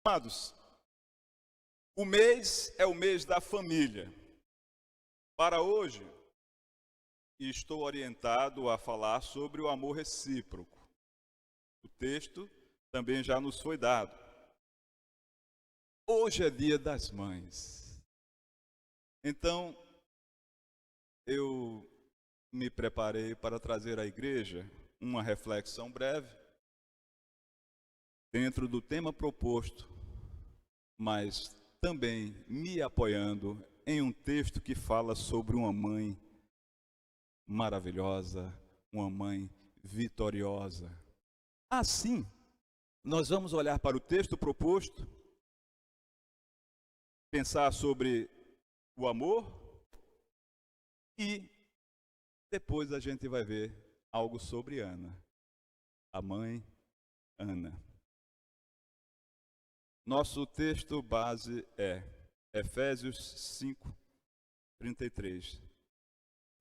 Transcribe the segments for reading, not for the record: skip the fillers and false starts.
Amados, o mês é o mês da família. Para hoje, estou orientado a falar sobre o amor recíproco. O texto também já nos foi dado. Hoje é Dia das Mães. Então, eu me preparei para trazer à igreja uma reflexão breve dentro do tema proposto, mas também me apoiando em um texto que fala sobre uma mãe maravilhosa, uma mãe vitoriosa. Assim, nós vamos olhar para o texto proposto, pensar sobre o amor e depois a gente vai ver algo sobre Ana, a mãe Ana. Nosso texto base é Efésios 5, 33.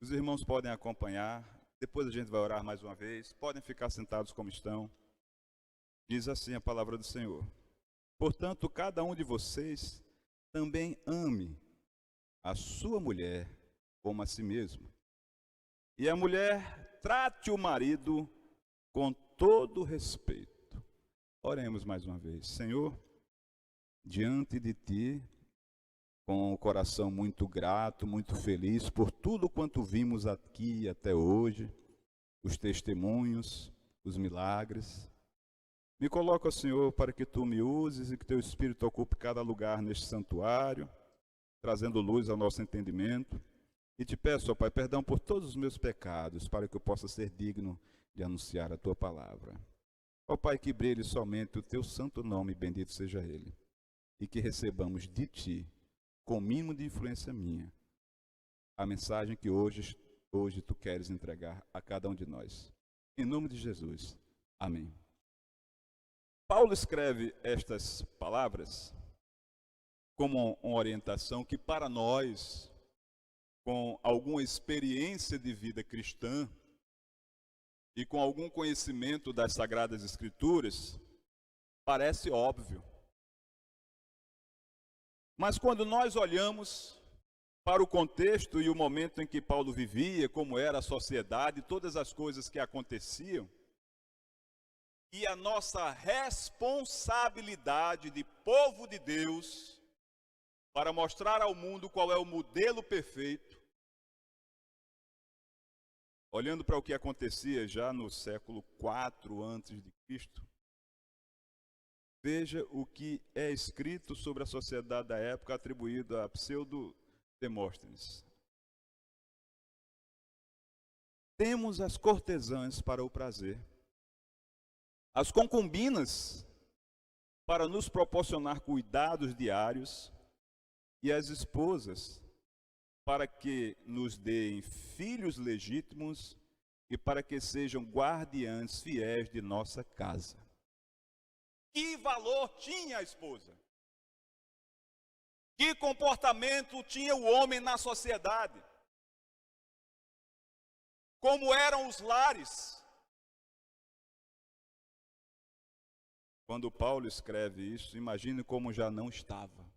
Os irmãos podem acompanhar, depois a gente vai orar mais uma vez, podem ficar sentados como estão. Diz assim a palavra do Senhor: portanto, cada um de vocês também ame a sua mulher como a si mesmo. E a mulher trate o marido com todo respeito. Oremos mais uma vez. Senhor, diante de Ti, com o coração muito grato, muito feliz por tudo quanto vimos aqui até hoje, os testemunhos, os milagres. Me coloco, Senhor, para que Tu me uses e que Teu Espírito ocupe cada lugar neste santuário, trazendo luz ao nosso entendimento. E te peço, ó Pai, perdão por todos os meus pecados, para que eu possa ser digno de anunciar a Tua palavra. Ó Pai, que brilhe somente o Teu santo nome, bendito seja Ele, e que recebamos de Ti, com mínimo de influência minha, a mensagem que hoje Tu queres entregar a cada um de nós. Em nome de Jesus. Amém. Paulo escreve estas palavras como uma orientação que para nós, com alguma experiência de vida cristã e com algum conhecimento das Sagradas Escrituras, parece óbvio. Mas quando nós olhamos para o contexto e o momento em que Paulo vivia, como era a sociedade, todas as coisas que aconteciam, e a nossa responsabilidade de povo de Deus para mostrar ao mundo qual é o modelo perfeito, olhando para o que acontecia já no século IV a.C., veja o que é escrito sobre a sociedade da época atribuído a Pseudo-Demóstenes. Temos as cortesãs para o prazer, as concubinas para nos proporcionar cuidados diários e as esposas para que nos deem filhos legítimos e para que sejam guardiãs fiéis de nossa casa. Que valor tinha a esposa? Que comportamento tinha o homem na sociedade? Como eram os lares? Quando Paulo escreve isso, imagine como já não estava.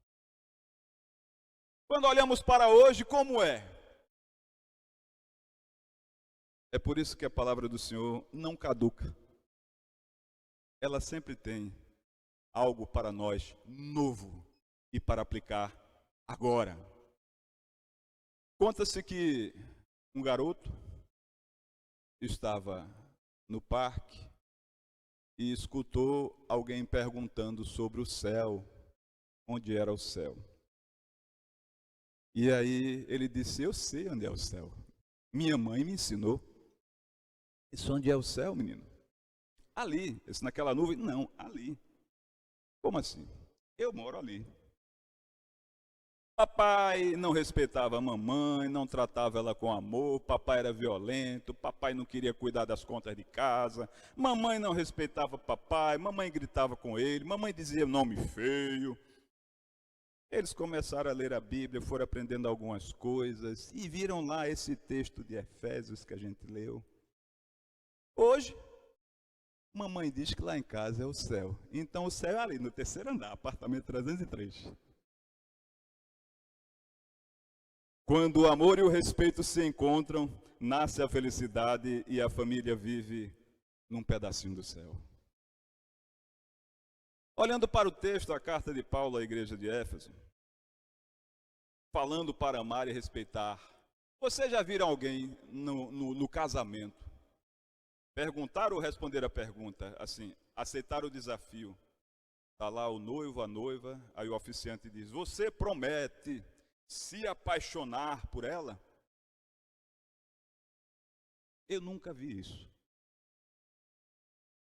Quando olhamos para hoje, como é? É por isso que a palavra do Senhor não caduca. Ela sempre tem algo para nós novo e para aplicar agora. Conta-se que um garoto estava no parque e escutou alguém perguntando sobre o céu, onde era o céu. E aí ele disse: eu sei onde é o céu. Minha mãe me ensinou. Isso onde é o céu, menino? Ali. Esse naquela nuvem? Não, ali. Como assim? Eu moro ali. Papai não respeitava a mamãe, não tratava ela com amor, papai era violento, papai não queria cuidar das contas de casa, mamãe não respeitava papai, mamãe gritava com ele, mamãe dizia nome feio. Eles começaram a ler a Bíblia, foram aprendendo algumas coisas e viram lá esse texto de Efésios que a gente leu. Hoje, Mamãe diz que lá em casa é o céu. Então o céu é ali, no terceiro andar, apartamento 303. Quando o amor e o respeito se encontram, nasce a felicidade e a família vive num pedacinho do céu. Olhando para o texto, a carta de Paulo à igreja de Éfeso, falando para amar e respeitar. Vocês já viram alguém no casamento perguntar ou responder a pergunta, assim, aceitar o desafio? Está lá o noivo, a noiva, aí o oficiante diz: você promete se apaixonar por ela? Eu nunca vi isso.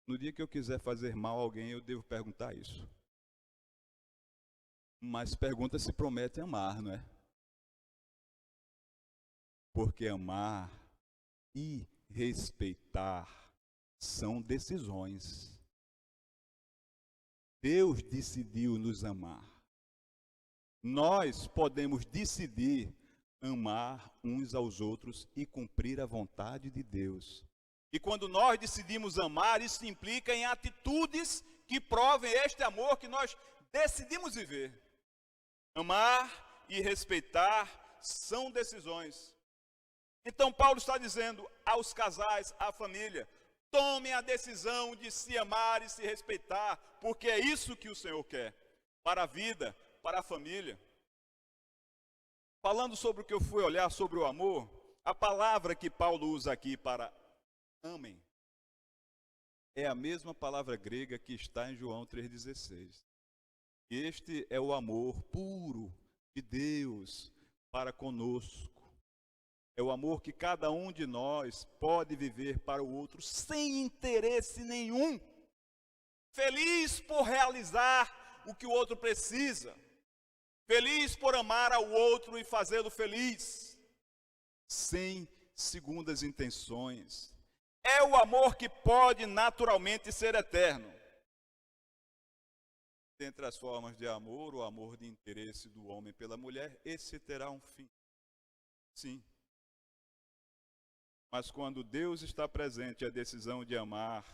No dia que eu quiser fazer mal a alguém, eu devo perguntar isso. Mas pergunta se promete amar, não é? Porque amar e respeitar são decisões. Deus decidiu nos amar. Nós podemos decidir amar uns aos outros e cumprir a vontade de Deus. E quando nós decidimos amar, isso implica em atitudes que provem este amor que nós decidimos viver. Amar e respeitar são decisões. Então Paulo está dizendo aos casais, à família: tomem a decisão de se amar e se respeitar, porque é isso que o Senhor quer, para a vida, para a família. Falando sobre o que eu fui olhar sobre o amor, a palavra que Paulo usa aqui para amem é a mesma palavra grega que está em João 3,16. Este é o amor puro de Deus para conosco. É o amor que cada um de nós pode viver para o outro sem interesse nenhum. Feliz por realizar o que o outro precisa. Feliz por amar ao outro e fazê-lo feliz. Sem segundas intenções. É o amor que pode naturalmente ser eterno. Dentre as formas de amor, o amor de interesse do homem pela mulher, esse terá um fim. Sim. Mas quando Deus está presente, a decisão de amar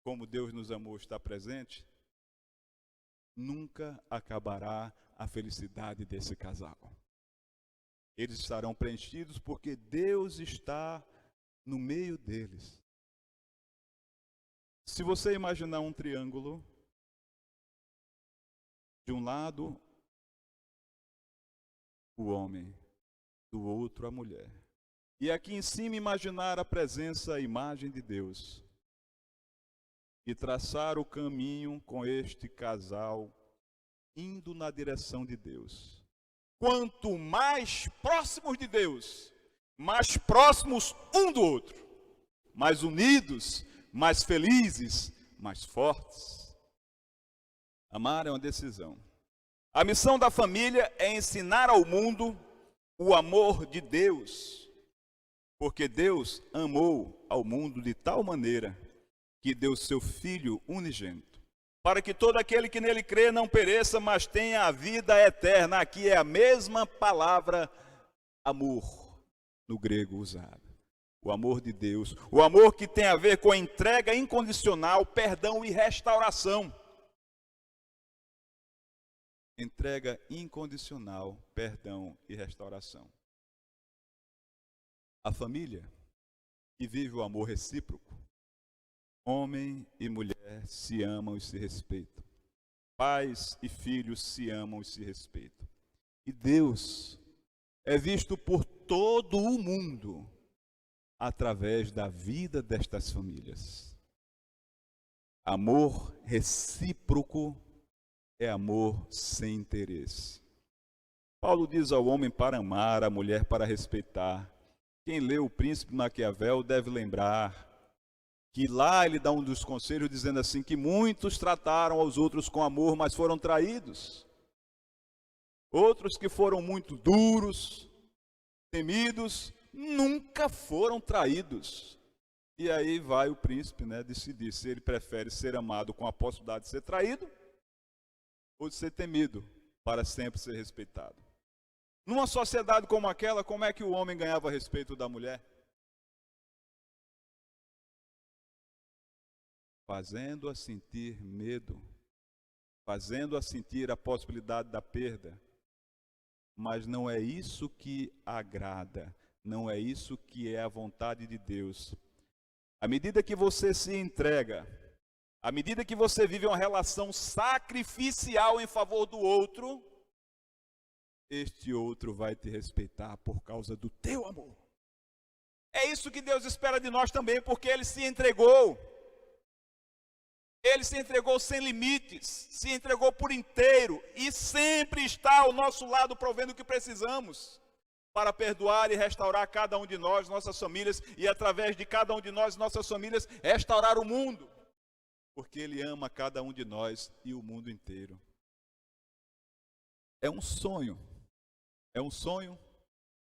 como Deus nos amou está presente, nunca acabará a felicidade desse casal. Eles estarão preenchidos porque Deus está no meio deles. Se você imaginar um triângulo, de um lado o homem, do outro a mulher. E aqui em cima imaginar a presença, a imagem de Deus. E traçar o caminho com este casal, indo na direção de Deus. Quanto mais próximos de Deus, mais próximos um do outro, mais unidos, mais felizes, mais fortes. Amar é uma decisão. A missão da família é ensinar ao mundo o amor de Deus, porque Deus amou ao mundo de tal maneira que deu seu Filho unigênito, para que todo aquele que nele crê não pereça, mas tenha a vida eterna. Aqui é a mesma palavra amor, no grego usado. O amor de Deus, o amor que tem a ver com entrega incondicional, perdão e restauração. Entrega incondicional, perdão e restauração. A família que vive o amor recíproco, homem e mulher se amam e se respeitam. Pais e filhos se amam e se respeitam. E Deus é visto por todo o mundo através da vida destas famílias. Amor recíproco é amor sem interesse. Paulo diz ao homem para amar, à mulher para respeitar. Quem lê o Príncipe Maquiavel deve lembrar que lá ele dá um dos conselhos dizendo assim, que muitos trataram aos outros com amor, mas foram traídos. Outros que foram muito duros, temidos, nunca foram traídos. E aí vai o príncipe, decidir se ele prefere ser amado com a possibilidade de ser traído ou de ser temido para sempre ser respeitado. Numa sociedade como aquela, como é que o homem ganhava respeito da mulher? fazendo-a sentir medo, fazendo-a sentir a possibilidade da perda. Mas não é isso que agrada, não é isso que é a vontade de Deus. À medida que você se entrega, à medida que você vive uma relação sacrificial em favor do outro, este outro vai te respeitar por causa do teu amor. É isso que Deus espera de nós também, porque Ele se entregou. Ele se entregou sem limites, se entregou por inteiro e sempre está ao nosso lado provendo o que precisamos para perdoar e restaurar cada um de nós, nossas famílias, e através de cada um de nós, nossas famílias, restaurar o mundo. Porque Ele ama cada um de nós e o mundo inteiro. É um sonho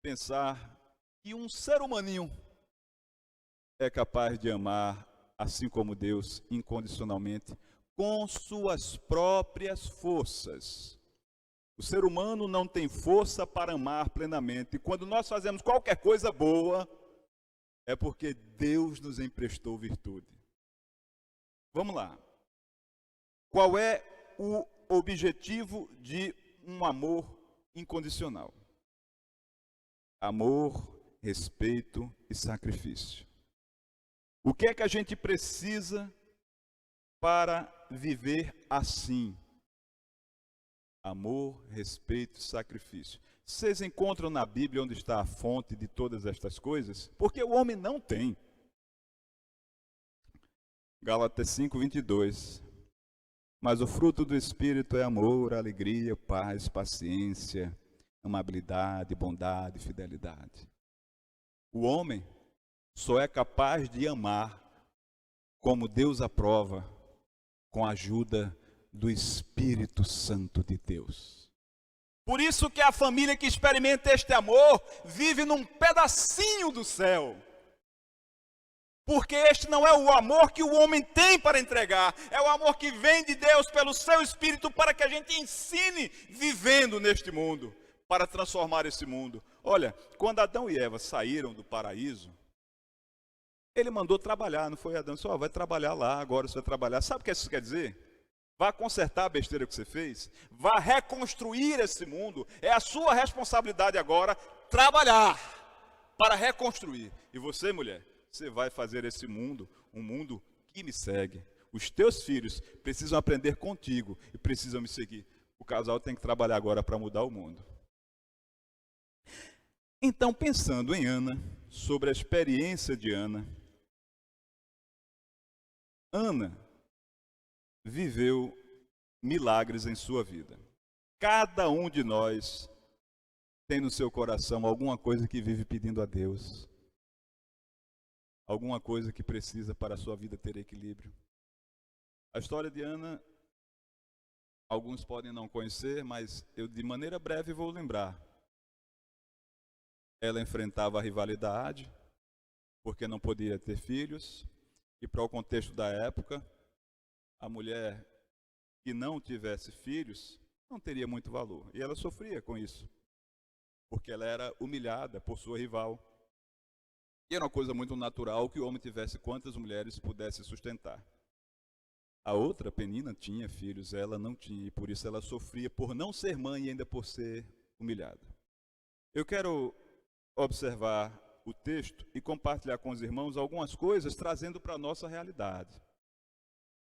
pensar que um ser humaninho é capaz de amar assim como Deus, incondicionalmente, com suas próprias forças. O ser humano não tem força para amar plenamente. E quando nós fazemos qualquer coisa boa, é porque Deus nos emprestou virtude. Vamos lá. Qual é o objetivo de um amor incondicional? Amor, respeito e sacrifício. O que é que a gente precisa para viver assim? Amor, respeito e sacrifício. Vocês encontram na Bíblia onde está a fonte de todas estas coisas? Porque o homem não tem. Gálatas 5:22. Mas o fruto do Espírito é amor, alegria, paz, paciência, amabilidade, bondade, fidelidade. O homem só é capaz de amar como Deus aprova, com a ajuda do Espírito Santo de Deus. Por isso que a família que experimenta este amor vive num pedacinho do céu. Porque este não é o amor que o homem tem para entregar, é o amor que vem de Deus pelo seu Espírito para que a gente ensine vivendo neste mundo, para transformar esse mundo. Olha, quando Adão e Eva saíram do paraíso, Ele mandou trabalhar, não foi Adão? Só vai trabalhar lá, agora você vai trabalhar. Sabe o que isso quer dizer? Vá consertar a besteira que você fez, vá reconstruir esse mundo. É a sua responsabilidade agora trabalhar para reconstruir. E você, mulher, você vai fazer esse mundo um mundo que me segue. Os teus filhos precisam aprender contigo e precisam me seguir. O casal tem que trabalhar agora para mudar o mundo. Então, pensando em Ana, sobre a experiência de Ana viveu milagres em sua vida. Cada um de nós tem no seu coração alguma coisa que vive pedindo a Deus. Alguma coisa que precisa para a sua vida ter equilíbrio. A história de Ana, alguns podem não conhecer, mas eu de maneira breve vou lembrar. Ela enfrentava a rivalidade, porque não podia ter filhos, e para o contexto da época, a mulher que não tivesse filhos não teria muito valor. E ela sofria com isso, porque ela era humilhada por sua rival. E era uma coisa muito natural que o homem tivesse quantas mulheres pudesse sustentar. A outra, Penina, tinha filhos, ela não tinha, e por isso ela sofria por não ser mãe e ainda por ser humilhada. Eu quero observar o texto e compartilhar com os irmãos algumas coisas, trazendo para a nossa realidade.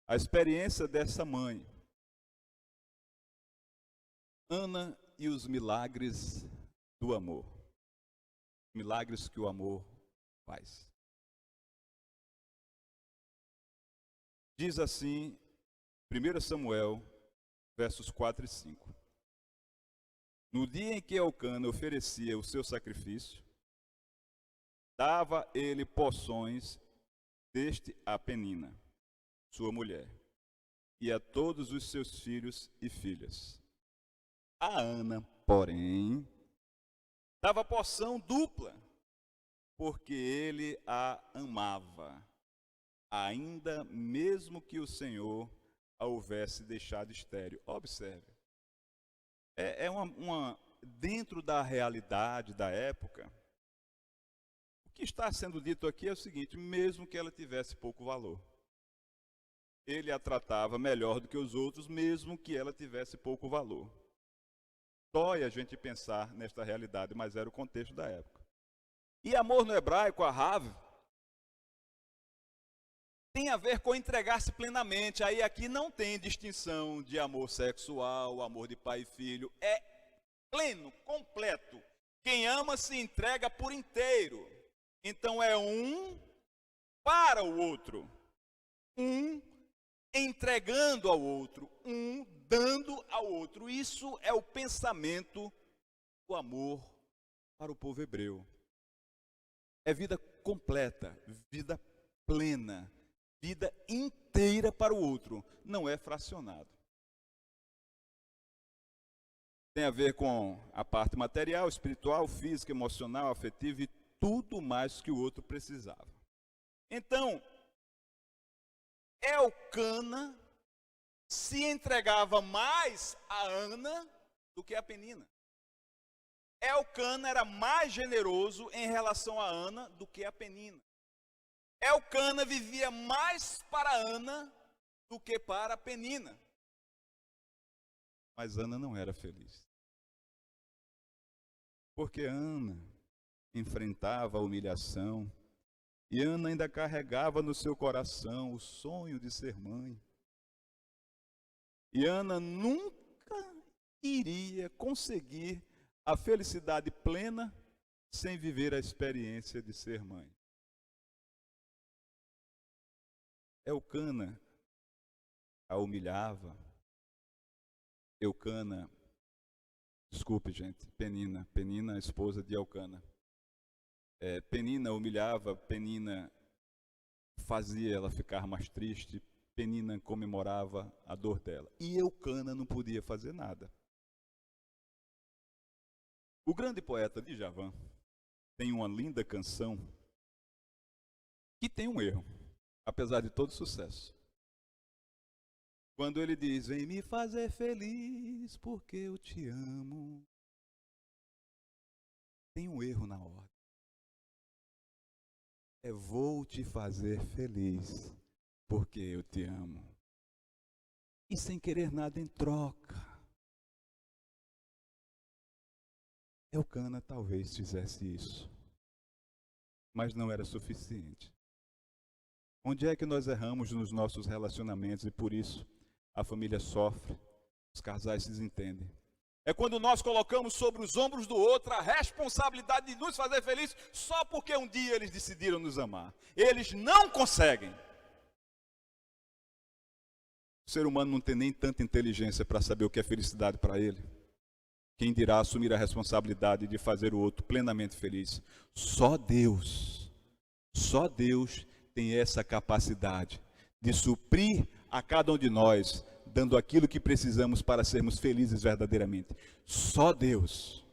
A experiência dessa mãe, Ana, e os milagres do amor. Milagres que o amor faz. Diz assim, 1 Samuel, versos 4 e 5. No dia em que Elcana oferecia o seu sacrifício, dava ele porções deste a Penina, sua mulher, e a todos os seus filhos e filhas. A Ana, porém, dava porção dupla, porque ele a amava, ainda mesmo que o Senhor a houvesse deixado estéril. Observe, dentro da realidade da época, o que está sendo dito aqui é o seguinte: mesmo que ela tivesse pouco valor, ele a tratava melhor do que os outros, mesmo que ela tivesse pouco valor. Dói a gente pensar nesta realidade, mas era o contexto da época. E amor no hebraico, ahav, tem a ver com entregar-se plenamente. Aí aqui não tem distinção de amor sexual, amor de pai e filho. É pleno, completo. Quem ama se entrega por inteiro. Então é um para o outro. Um entregando ao outro. Um dando ao outro. Isso é o pensamento do amor para o povo hebreu. É vida completa, vida plena, vida inteira para o outro. Não é fracionado. Tem a ver com a parte material, espiritual, física, emocional, afetiva e tudo mais que o outro precisava. Então, Elcana se entregava mais a Ana do que a Penina. Elcana era mais generoso em relação a Ana do que a Penina. Elcana vivia mais para Ana do que para a Penina. Mas Ana não era feliz. Porque Ana enfrentava a humilhação e Ana ainda carregava no seu coração o sonho de ser mãe. E Ana nunca iria conseguir a felicidade plena sem viver a experiência de ser mãe. Elcana a humilhava. Penina, a esposa de Elcana. Penina humilhava, Penina fazia ela ficar mais triste, Penina comemorava a dor dela. E Elcana não podia fazer nada. O grande poeta Djavan tem uma linda canção que tem um erro, apesar de todo sucesso. Quando ele diz, vem me fazer feliz porque eu te amo. Tem um erro na ordem. É vou te fazer feliz porque eu te amo. E sem querer nada em troca. Elcana talvez fizesse isso, mas não era suficiente. Onde é que nós erramos nos nossos relacionamentos e por isso a família sofre, os casais se desentendem? É quando nós colocamos sobre os ombros do outro a responsabilidade de nos fazer felizes só porque um dia eles decidiram nos amar. Eles não conseguem. O ser humano não tem nem tanta inteligência para saber o que é felicidade para ele. Quem dirá assumir a responsabilidade de fazer o outro plenamente feliz? Só Deus tem essa capacidade de suprir a cada um de nós, dando aquilo que precisamos para sermos felizes verdadeiramente. Só Deus.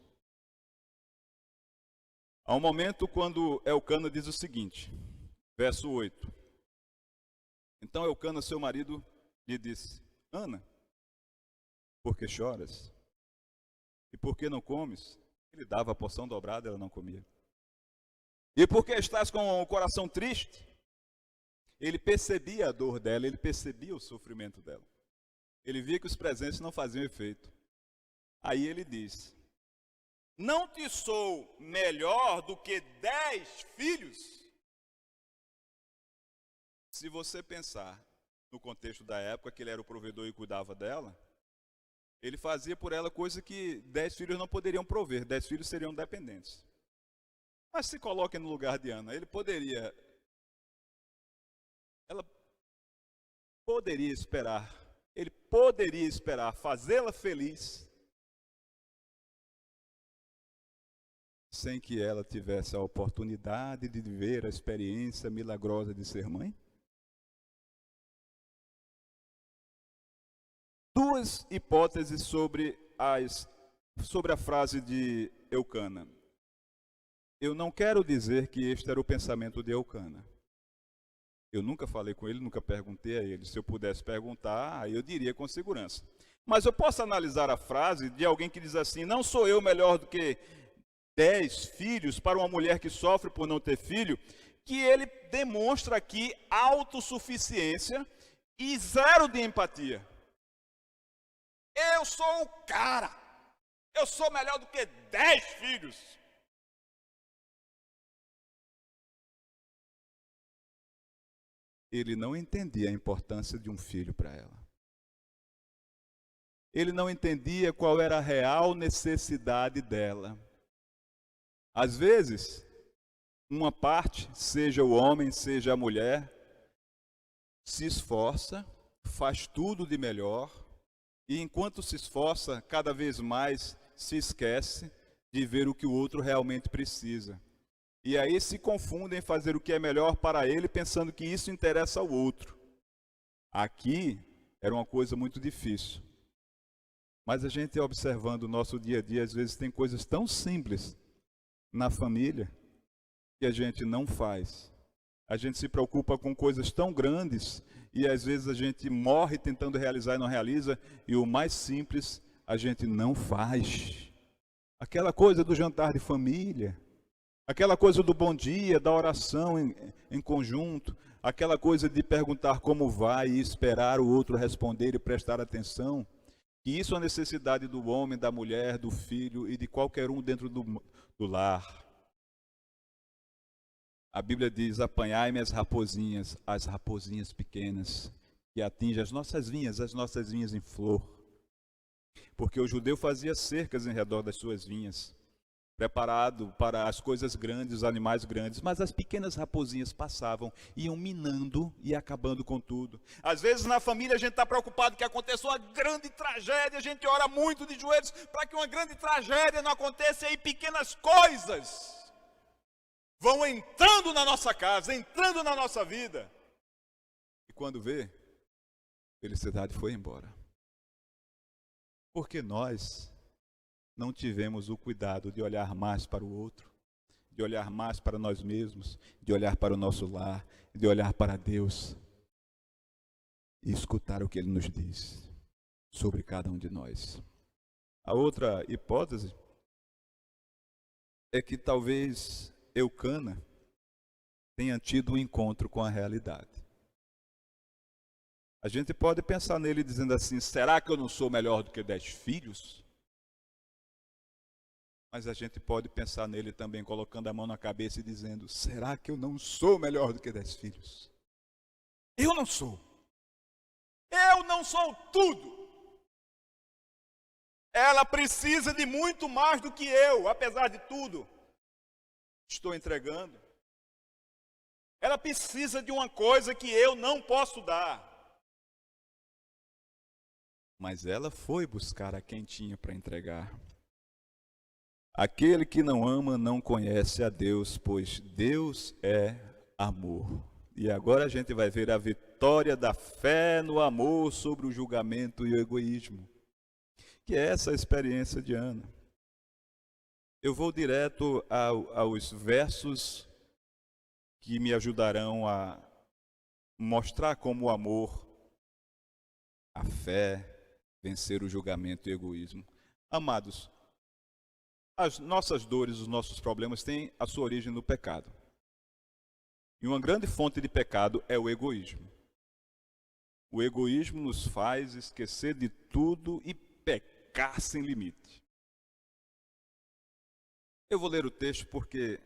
Há um momento quando Elcana diz o seguinte, verso 8. Então Elcana, seu marido, lhe disse, Ana, por que choras? E por que não comes? Ele dava a porção dobrada, ela não comia. E por que estás com o coração triste? Ele percebia a dor dela, ele percebia o sofrimento dela. Ele via que os presentes não faziam efeito. Aí ele diz, não te sou melhor do que 10 filhos? Se você pensar no contexto da época, que ele era o provedor e cuidava dela, ele fazia por ela coisa que 10 filhos não poderiam prover, 10 filhos seriam dependentes. Mas se coloquem no lugar de Ana, ela poderia esperar fazê-la feliz sem que ela tivesse a oportunidade de viver a experiência milagrosa de ser mãe? Duas hipóteses sobre a frase de Elcana. Eu não quero dizer que este era o pensamento de Elcana. Eu nunca falei com ele, nunca perguntei a ele. Se eu pudesse perguntar, aí eu diria com segurança. Mas eu posso analisar a frase de alguém que diz assim, não sou eu melhor do que 10 filhos para uma mulher que sofre por não ter filho, que ele demonstra aqui autossuficiência e zero de empatia. Eu sou o cara. Eu sou melhor do que 10 filhos. Ele não entendia a importância de um filho para ela. Ele não entendia qual era a real necessidade dela. Às vezes, uma parte, seja o homem, seja a mulher, se esforça, faz tudo de melhor, e enquanto se esforça, cada vez mais se esquece de ver o que o outro realmente precisa. E aí se confunde em fazer o que é melhor para ele, pensando que isso interessa ao outro. Aqui era uma coisa muito difícil. Mas a gente observando o nosso dia a dia, às vezes tem coisas tão simples na família que a gente não faz. A gente se preocupa com coisas tão grandes e às vezes a gente morre tentando realizar e não realiza, e o mais simples a gente não faz. Aquela coisa do jantar de família, aquela coisa do bom dia, da oração em conjunto, aquela coisa de perguntar como vai e esperar o outro responder e prestar atenção. E isso é a necessidade do homem, da mulher, do filho e de qualquer um dentro do lar. A Bíblia diz: apanhai-me as raposinhas pequenas, que atingem as nossas vinhas em flor. Porque o judeu fazia cercas em redor das suas vinhas, preparado para as coisas grandes, os animais grandes, mas as pequenas raposinhas passavam, iam minando e acabando com tudo. Às vezes na família a gente está preocupado que aconteça uma grande tragédia, a gente ora muito de joelhos para que uma grande tragédia não aconteça, e aí pequenas coisas vão entrando na nossa casa, entrando na nossa vida. E quando vê, a felicidade foi embora. Porque nós não tivemos o cuidado de olhar mais para o outro, de olhar mais para nós mesmos, de olhar para o nosso lar, de olhar para Deus e escutar o que Ele nos diz sobre cada um de nós. A outra hipótese é que talvez Eucana tenha tido um encontro com a realidade. A gente pode pensar nele dizendo assim: será que eu não sou melhor do que 10 filhos? Mas a gente pode pensar nele também colocando a mão na cabeça e dizendo: será que eu não sou melhor do que 10 filhos? Eu não sou. Eu não sou tudo. Ela precisa de muito mais do que eu, apesar de tudo. Estou entregando. Ela precisa de uma coisa que eu não posso dar. Mas ela foi buscar a quem tinha para entregar. Aquele que não ama não conhece a Deus, pois Deus é amor. E agora a gente vai ver a vitória da fé no amor sobre o julgamento e o egoísmo, que é essa experiência de Ana. Eu vou direto aos versos que me ajudarão a mostrar como o amor, a fé, vencer o julgamento e o egoísmo. Amados, as nossas dores, os nossos problemas têm a sua origem no pecado. E uma grande fonte de pecado é o egoísmo. O egoísmo nos faz esquecer de tudo e pecar sem limite. Eu vou ler o texto porque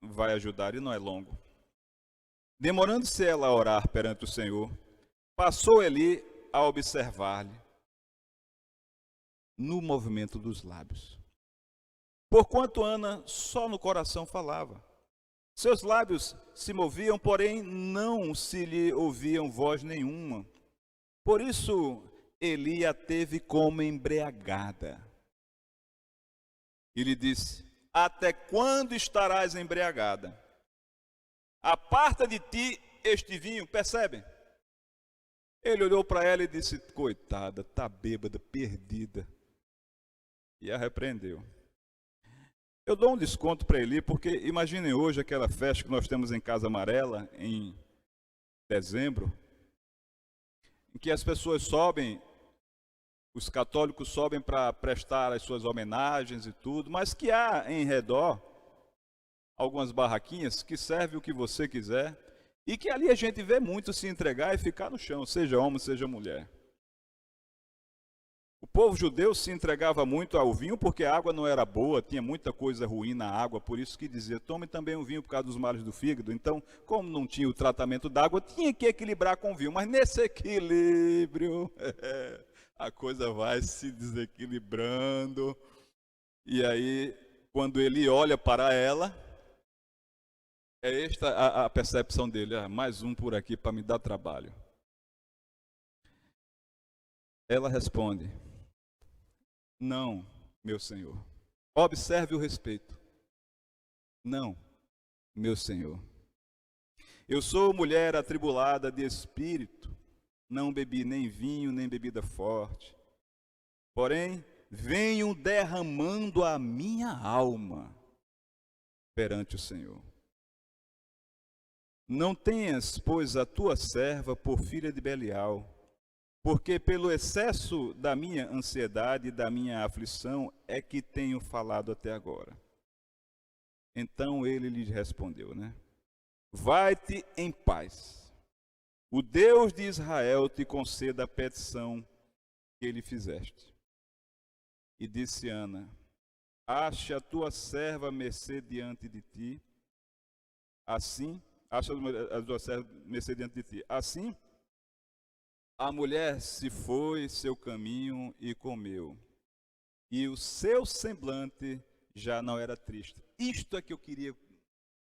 vai ajudar e não é longo. Demorando-se ela a orar perante o Senhor, passou Eli a observar-lhe no movimento dos lábios. Porquanto Ana só no coração falava. Seus lábios se moviam, porém não se lhe ouviam voz nenhuma. Por isso Eli a teve como embriagada. E lhe disse: até quando estarás embriagada? Aparta de ti este vinho, percebem? Ele olhou para ela e disse: coitada, está bêbada, perdida. E a repreendeu. Eu dou um desconto para Eli, porque imaginem hoje aquela festa que nós temos em Casa Amarela, em dezembro, em que as pessoas sobem, os católicos sobem para prestar as suas homenagens e tudo, mas que há em redor algumas barraquinhas que servem o que você quiser, E que ali a gente vê muito se entregar e ficar no chão, seja homem, seja mulher. O povo judeu se entregava muito ao vinho porque a água não era boa, tinha muita coisa ruim na água, por isso que dizia, tome também o vinho por causa dos males do fígado. Então, como não tinha o tratamento da água, tinha que equilibrar com o vinho. Mas nesse equilíbrio, a coisa vai se desequilibrando. E aí, quando ele olha para ela, é esta a percepção dele, mais um por aqui para me dar trabalho. Ela responde, não, meu senhor. Observe o respeito. Não, meu senhor. Eu sou mulher atribulada de espírito, não bebi nem vinho, nem bebida forte. Porém, venho derramando a minha alma perante o Senhor. Não tenhas, pois, a tua serva por filha de Belial, porque pelo excesso da minha ansiedade e da minha aflição é que tenho falado até agora. Então ele lhe respondeu, vai-te em paz. O Deus de Israel te conceda a petição que lhe fizeste. E disse Ana, ache a tua serva mercê diante de ti. Assim, acha a tua serva mercê diante de ti. Assim, a mulher se foi seu caminho e comeu, e o seu semblante já não era triste. Isto é que eu queria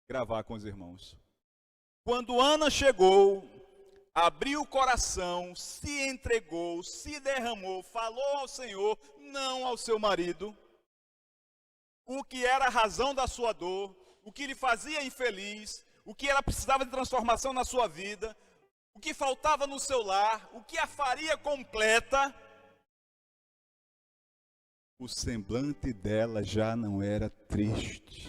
gravar com os irmãos. Quando Ana chegou, abriu o coração, se entregou, se derramou, falou ao Senhor, não ao seu marido, o que era a razão da sua dor, o que lhe fazia infeliz, o que ela precisava de transformação na sua vida, o que faltava no seu lar, o que a faria completa. O semblante dela já não era triste,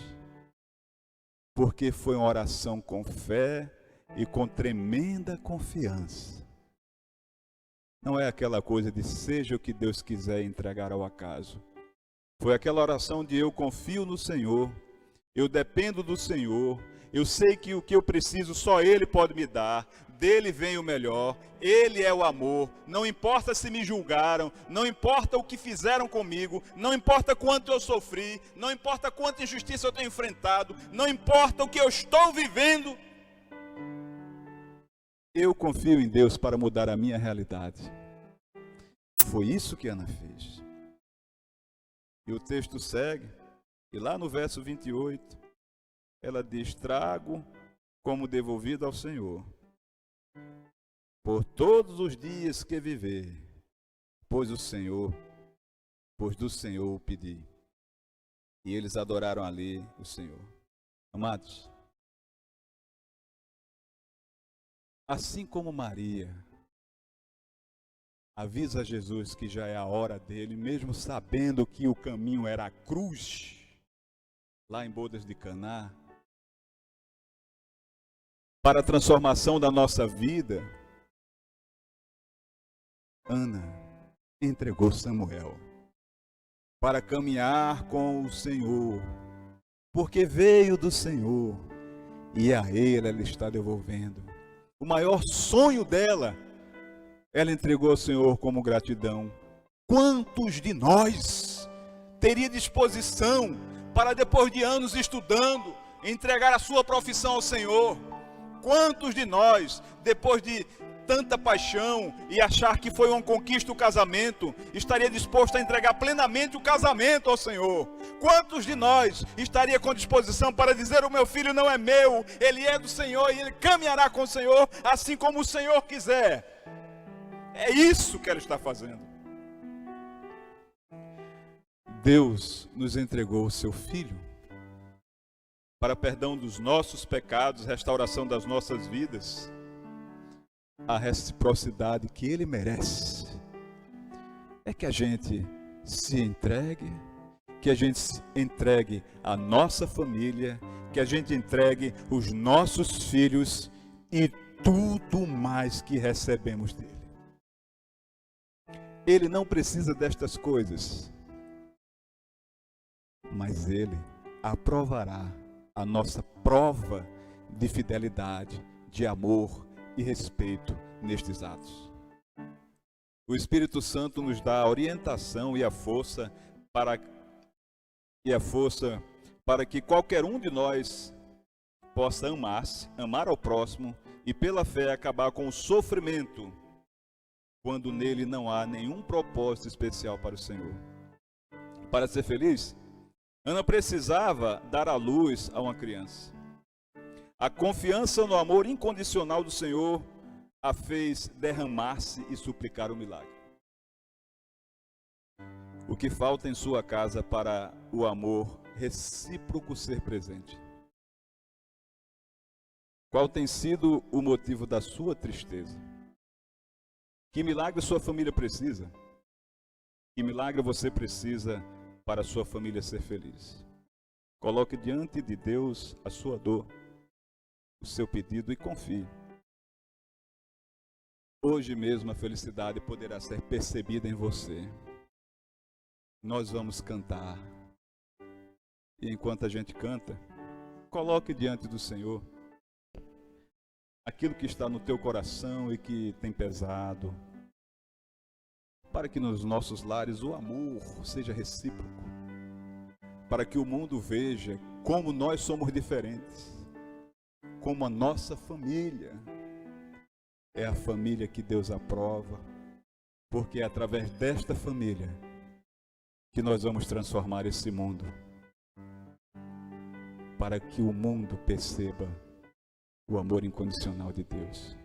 porque foi uma oração com fé e com tremenda confiança. Não é aquela coisa de seja o que Deus quiser entregar ao acaso. Foi aquela oração de eu confio no Senhor, eu dependo do Senhor, eu sei que o que eu preciso só Ele pode me dar, dele vem o melhor, Ele é o amor, não importa se me julgaram, não importa o que fizeram comigo, não importa quanto eu sofri, não importa quanta injustiça eu tenho enfrentado, não importa o que eu estou vivendo, eu confio em Deus para mudar a minha realidade. Foi isso que Ana fez. E o texto segue, e lá no verso 28, ela diz, trago como devolvido ao Senhor, por todos os dias que viver, pois do Senhor o pedi. E eles adoraram ali o Senhor. Amados, assim como Maria avisa Jesus que já é a hora dele, mesmo sabendo que o caminho era a cruz, lá em Bodas de Caná, para a transformação da nossa vida, Ana entregou Samuel para caminhar com o Senhor, porque veio do Senhor e a ele ela está devolvendo. O maior sonho dela, ela entregou ao Senhor como gratidão. Quantos de nós teria disposição para, depois de anos estudando, entregar a sua profissão ao Senhor? Quantos de nós, depois de tanta paixão e achar que foi uma conquista o casamento, estaria disposto a entregar plenamente o casamento ao Senhor? Quantos de nós estaria com disposição para dizer, o meu filho não é meu, ele é do Senhor e ele caminhará com o Senhor, assim como o Senhor quiser? É isso que ela está fazendo. Deus nos entregou o seu Filho para perdão dos nossos pecados, restauração das nossas vidas, a reciprocidade que Ele merece é que a gente se entregue, que a gente entregue a nossa família, que a gente entregue os nossos filhos e tudo mais que recebemos dele. Ele não precisa destas coisas, mas Ele aprovará a nossa prova de fidelidade de amor e respeito nestes atos. O Espírito Santo nos dá a orientação e a força para que qualquer um de nós possa amar ao próximo e pela fé acabar com o sofrimento quando nele não há nenhum propósito especial para o Senhor. Para ser feliz, Ana precisava dar à luz a uma criança. A confiança no amor incondicional do Senhor a fez derramar-se e suplicar o milagre. O que falta em sua casa para o amor recíproco ser presente? Qual tem sido o motivo da sua tristeza? Que milagre sua família precisa? Que milagre você precisa para sua família ser feliz? Coloque diante de Deus a sua dor, o seu pedido e confie. Hoje mesmo a felicidade poderá ser percebida em você. Nós vamos cantar. E enquanto a gente canta, coloque diante do Senhor aquilo que está no teu coração e que tem pesado, para que nos nossos lares o amor seja recíproco, para que o mundo veja como nós somos diferentes, como a nossa família é a família que Deus aprova, porque é através desta família que nós vamos transformar esse mundo, para que o mundo perceba o amor incondicional de Deus.